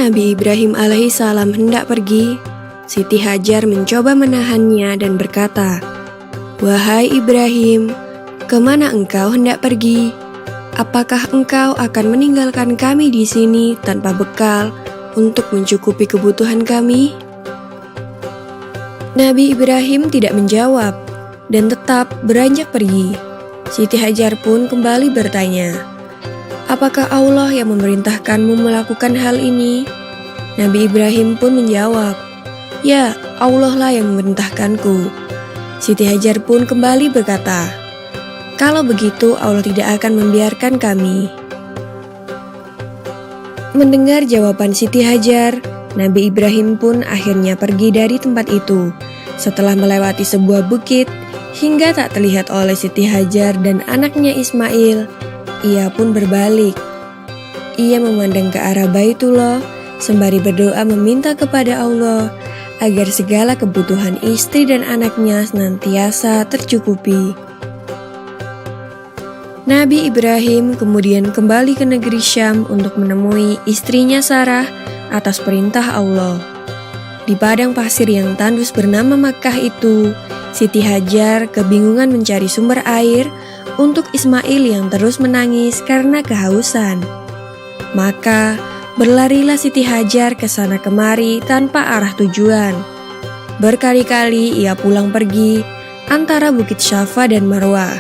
Nabi Ibrahim alaihissalam hendak pergi, Siti Hajar mencoba menahannya dan berkata, "Wahai Ibrahim, kemana engkau hendak pergi? Apakah engkau akan meninggalkan kami di sini tanpa bekal untuk mencukupi kebutuhan kami?" Nabi Ibrahim tidak menjawab dan tetap beranjak pergi. Siti Hajar pun kembali bertanya, "Apakah Allah yang memerintahkanmu melakukan hal ini?" Nabi Ibrahim pun menjawab, "Ya, Allah lah yang memerintahkanku." Siti Hajar pun kembali berkata, "Kalau begitu Allah tidak akan membiarkan kami." Mendengar jawaban Siti Hajar, Nabi Ibrahim pun akhirnya pergi dari tempat itu. Setelah melewati sebuah bukit, hingga tak terlihat oleh Siti Hajar dan anaknya Ismail, ia pun berbalik. Ia memandang ke arah Baitullah, sembari berdoa meminta kepada Allah agar segala kebutuhan istri dan anaknya senantiasa tercukupi. Nabi Ibrahim kemudian kembali ke negeri Syam untuk menemui istrinya Sarah atas perintah Allah. Di padang pasir yang tandus bernama Makkah itu, Siti Hajar kebingungan mencari sumber air untuk Ismail yang terus menangis karena kehausan. Maka berlarilah Siti Hajar ke sana kemari tanpa arah tujuan. Berkali-kali ia pulang pergi antara Bukit Syafa dan Marwah,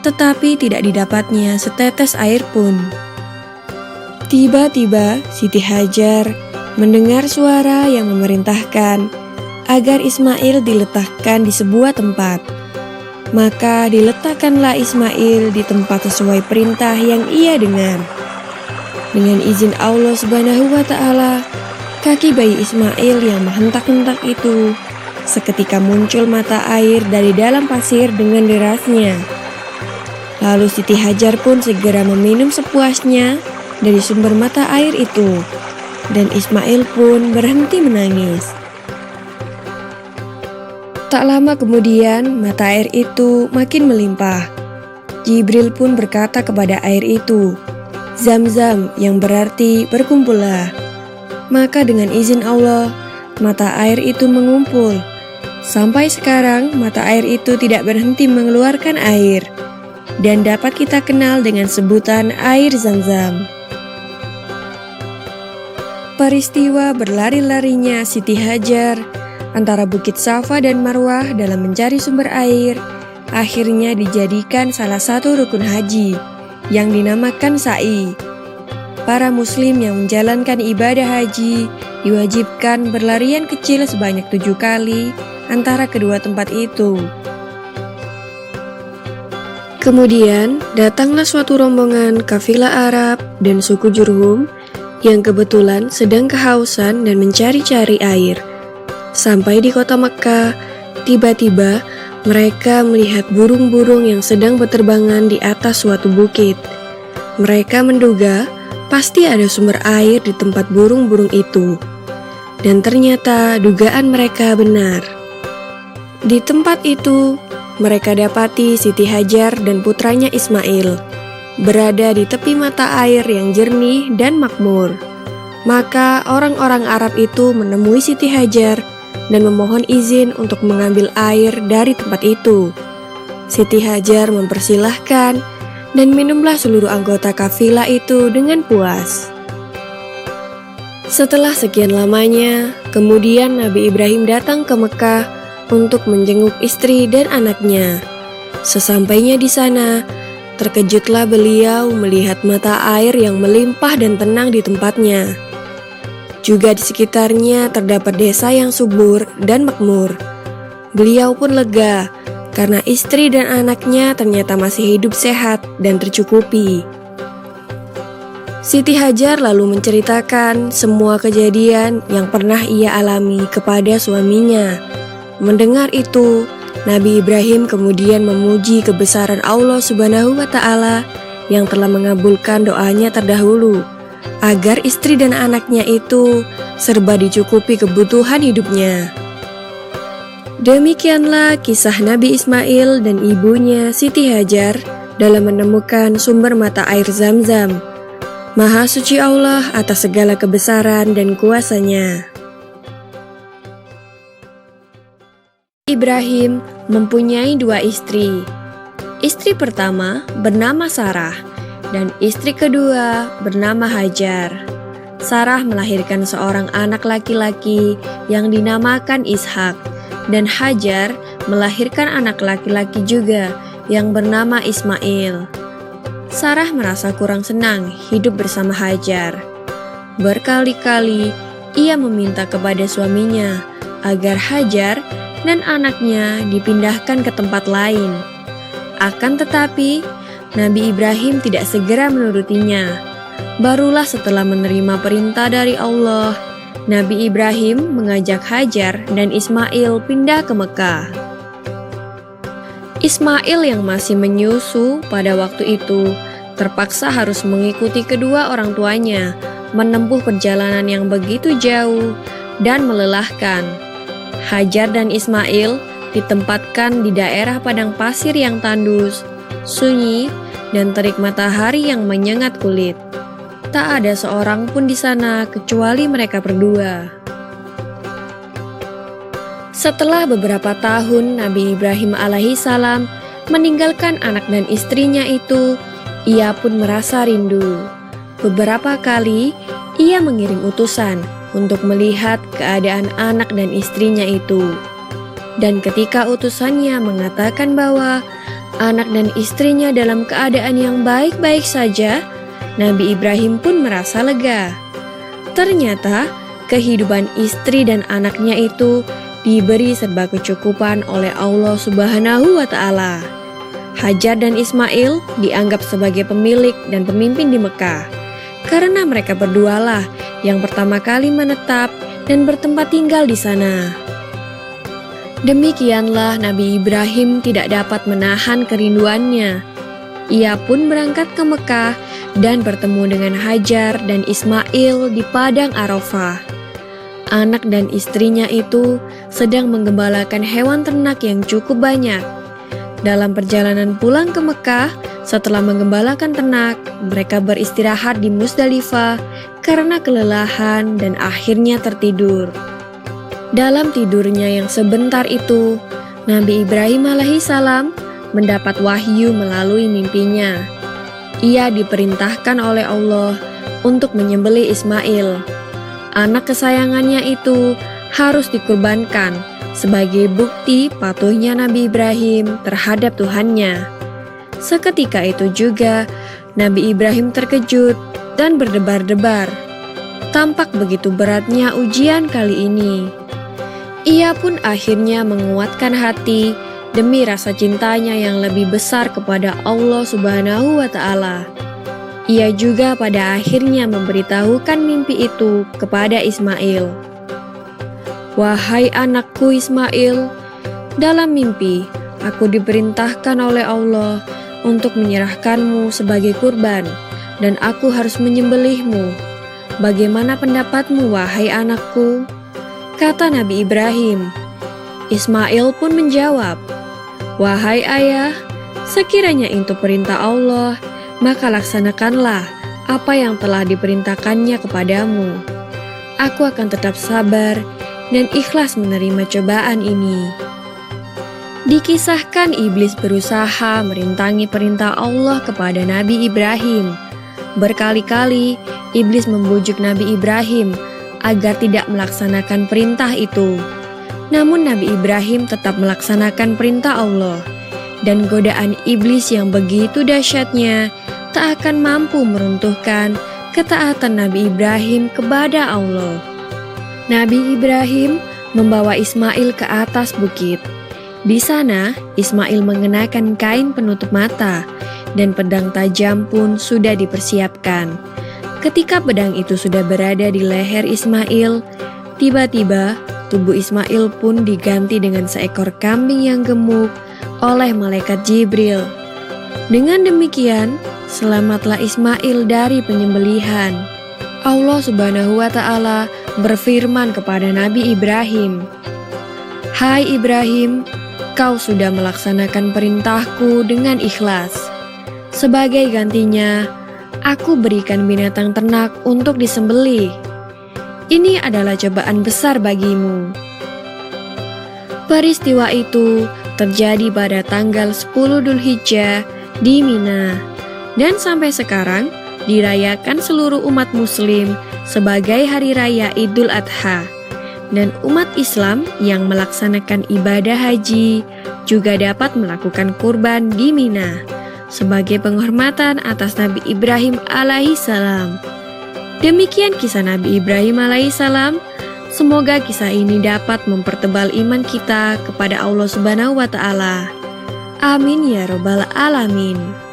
tetapi tidak didapatnya setetes air pun. Tiba-tiba Siti Hajar mendengar suara yang memerintahkan agar Ismail diletakkan di sebuah tempat. Maka diletakkanlah Ismail di tempat sesuai perintah yang ia dengar. Dengan izin Allah Subhanahu wa Ta'ala, kaki bayi Ismail yang menghentak-hentak itu seketika muncul mata air dari dalam pasir dengan derasnya. Lalu Siti Hajar pun segera meminum sepuasnya dari sumber mata air itu, dan Ismail pun berhenti menangis. Tak lama kemudian, mata air itu makin melimpah. Jibril pun berkata kepada air itu, "Zam-zam," yang berarti berkumpullah. Maka dengan izin Allah, mata air itu mengumpul. Sampai sekarang, mata air itu tidak berhenti mengeluarkan air, dan dapat kita kenal dengan sebutan air Zam-zam. Peristiwa berlari-larinya Siti Hajar antara Bukit Safa dan Marwah dalam mencari sumber air, akhirnya dijadikan salah satu rukun haji yang dinamakan sa'i. Para muslim yang menjalankan ibadah haji diwajibkan berlarian kecil sebanyak 7 kali antara kedua tempat itu. Kemudian datanglah suatu rombongan kafilah Arab dan suku Jurhum yang kebetulan sedang kehausan dan mencari-cari air. Sampai di kota Mekkah, tiba-tiba mereka melihat burung-burung yang sedang berterbangan di atas suatu bukit. Mereka menduga pasti ada sumber air di tempat burung-burung itu. Dan ternyata dugaan mereka benar. Di tempat itu, mereka dapati Siti Hajar dan putranya Ismail berada di tepi mata air yang jernih dan makmur. Maka orang-orang Arab itu menemui Siti Hajar dan memohon izin untuk mengambil air dari tempat itu. Siti Hajar mempersilahkan dan minumlah seluruh anggota kafilah itu dengan puas. Setelah sekian lamanya, kemudian Nabi Ibrahim datang ke Mekkah untuk menjenguk istri dan anaknya. Sesampainya di sana, terkejutlah beliau melihat mata air yang melimpah dan tenang di tempatnya. Juga di sekitarnya terdapat desa yang subur dan makmur. Beliau pun lega karena istri dan anaknya ternyata masih hidup sehat dan tercukupi. Siti Hajar lalu menceritakan semua kejadian yang pernah ia alami kepada suaminya. Mendengar itu, Nabi Ibrahim kemudian memuji kebesaran Allah Subhanahu wa Ta'ala yang telah mengabulkan doanya terdahulu, agar istri dan anaknya itu serba dicukupi kebutuhan hidupnya. Demikianlah kisah Nabi Ismail dan ibunya Siti Hajar dalam menemukan sumber mata air Zam-zam. Maha suci Allah atas segala kebesaran dan kuasa-Nya. Ibrahim mempunyai 2 istri. Istri pertama bernama Sarah dan istri kedua bernama Hajar. Sarah melahirkan seorang anak laki-laki yang dinamakan Ishak, dan Hajar melahirkan anak laki-laki juga yang bernama Ismail. Sarah merasa kurang senang hidup bersama Hajar. Berkali-kali ia meminta kepada suaminya agar Hajar dan anaknya dipindahkan ke tempat lain. Akan tetapi, Nabi Ibrahim tidak segera menurutinya. Barulah setelah menerima perintah dari Allah, Nabi Ibrahim mengajak Hajar dan Ismail pindah ke Mekah. Ismail yang masih menyusu pada waktu itu terpaksa harus mengikuti kedua orang tuanya menempuh perjalanan yang begitu jauh dan melelahkan. Hajar dan Ismail ditempatkan di daerah padang pasir yang tandus, sunyi, dan terik matahari yang menyengat kulit. Tak ada seorang pun di sana kecuali mereka berdua. Setelah beberapa tahun Nabi Ibrahim alaihissalam meninggalkan anak dan istrinya itu, ia pun merasa rindu. Beberapa kali ia mengirim utusan untuk melihat keadaan anak dan istrinya itu. Dan ketika utusannya mengatakan bahwa anak dan istrinya dalam keadaan yang baik-baik saja, Nabi Ibrahim pun merasa lega. Ternyata kehidupan istri dan anaknya itu diberi serba kecukupan oleh Allah Subhanahu wa Ta'ala. Hajar dan Ismail dianggap sebagai pemilik dan pemimpin di Mekah karena mereka berdualah yang pertama kali menetap dan bertempat tinggal di sana. Demikianlah Nabi Ibrahim tidak dapat menahan kerinduannya. Ia pun berangkat ke Mekah dan bertemu dengan Hajar dan Ismail di padang Arafah. Anak dan istrinya itu sedang menggembalakan hewan ternak yang cukup banyak. Dalam perjalanan pulang ke Mekah, setelah menggembalakan ternak, mereka beristirahat di Musdalifah karena kelelahan dan akhirnya tertidur. Dalam tidurnya yang sebentar itu, Nabi Ibrahim alaihissalam mendapat wahyu melalui mimpinya. Ia diperintahkan oleh Allah untuk menyembelih Ismail. Anak kesayangannya itu harus dikurbankan sebagai bukti patuhnya Nabi Ibrahim terhadap Tuhannya. Seketika itu juga Nabi Ibrahim terkejut dan berdebar-debar. Tampak begitu beratnya ujian kali ini. Ia pun akhirnya menguatkan hati demi rasa cintanya yang lebih besar kepada Allah Subhanahu wa Ta'ala. Ia juga pada akhirnya memberitahukan mimpi itu kepada Ismail. "Wahai anakku Ismail, dalam mimpi aku diperintahkan oleh Allah untuk menyerahkanmu sebagai kurban, dan aku harus menyembelihmu. Bagaimana pendapatmu, wahai anakku?" Kata Nabi Ibrahim. Ismail pun menjawab, "Wahai ayah, sekiranya itu perintah Allah, maka laksanakanlah apa yang telah diperintahkannya kepadamu. Aku akan tetap sabar dan ikhlas menerima cobaan ini." Dikisahkan iblis berusaha merintangi perintah Allah kepada Nabi Ibrahim. Berkali-kali iblis membujuk Nabi Ibrahim agar tidak melaksanakan perintah itu. Namun Nabi Ibrahim tetap melaksanakan perintah Allah, dan godaan iblis yang begitu dahsyatnya tak akan mampu meruntuhkan ketaatan Nabi Ibrahim kepada Allah. Nabi Ibrahim membawa Ismail ke atas bukit. Di sana, Ismail mengenakan kain penutup mata dan pedang tajam pun sudah dipersiapkan. Ketika pedang itu sudah berada di leher Ismail, tiba-tiba tubuh Ismail pun diganti dengan seekor kambing yang gemuk oleh malaikat Jibril. Dengan demikian, selamatlah Ismail dari penyembelihan. Allah Subhanahu wa Ta'ala berfirman kepada Nabi Ibrahim, "Hai Ibrahim, kau sudah melaksanakan perintahku dengan ikhlas. Sebagai gantinya, aku berikan binatang ternak untuk disembelih. Ini adalah cobaan besar bagimu." Peristiwa itu terjadi pada tanggal 10 Dzulhijjah di Mina, dan sampai sekarang dirayakan seluruh umat muslim sebagai hari raya Idul Adha. Dan umat Islam yang melaksanakan ibadah haji juga dapat melakukan kurban di Mina sebagai penghormatan atas Nabi Ibrahim alaihissalam. Demikian kisah Nabi Ibrahim alaihissalam. Semoga kisah ini dapat mempertebal iman kita kepada Allah Subhanahu wa Ta'ala. Amin ya Rabbal 'Alamin.